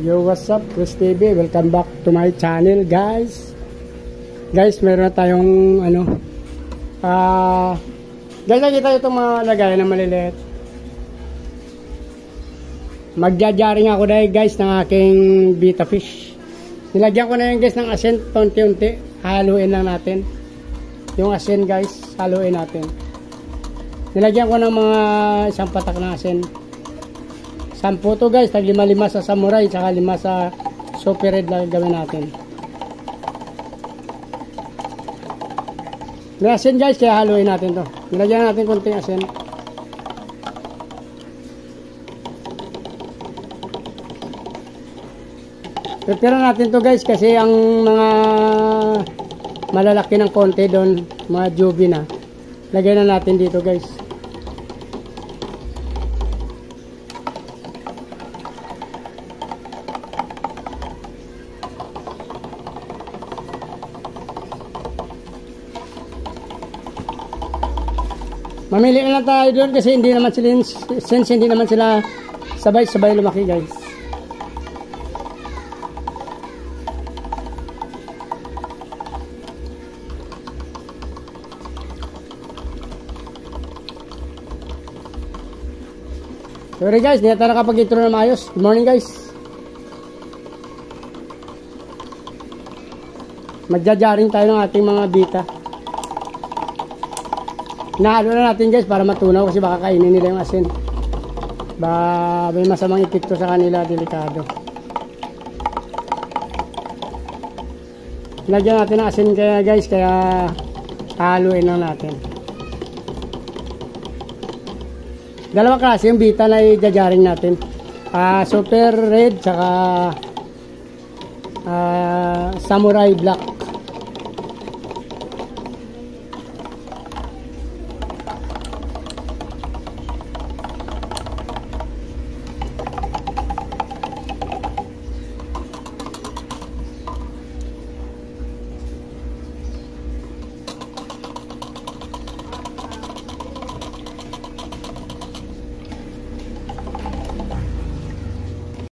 Yo, what's up, Chris TV? Welcome back to my channel, guys. Guys, meron na tayong guys, nakita itong mga lagayan na maliliit. Magjajaring ako dahil, guys, ng aking beta fish. Nilagyan ko na yung, guys, ng asin unti-unti. Haluin lang natin yung asin, guys. Haluin natin. Nilagyan ko ng mga isang patak ng asin. 10 to, guys, tag 5 sa samurai, saka 5 sa super red lang gawin natin. May asin, guys, kaya haluin natin to. Nilagyan natin konting asin. Prepare natin to, guys, kasi ang mga malalaki ng konti doon, mga jubi na. Lagyan na natin dito, guys. Mamili na lang tayo doon kasi hindi naman sila, since hindi naman sila sabay-sabay lumaki, guys. Sorry, guys, hindi na nakapag-intro na maayos. Good morning, guys. Magjajaring tayo ng ating mga bita. Nahalo na natin, guys, para matunaw kasi baka kainin nila yung asin. May masamang epekto sa kanila, delikado. Lagyan natin ng asin kaya, guys, kaya haluin lang natin. Dalawang klase yung bita na i-jajaring natin. Super red saka samurai black.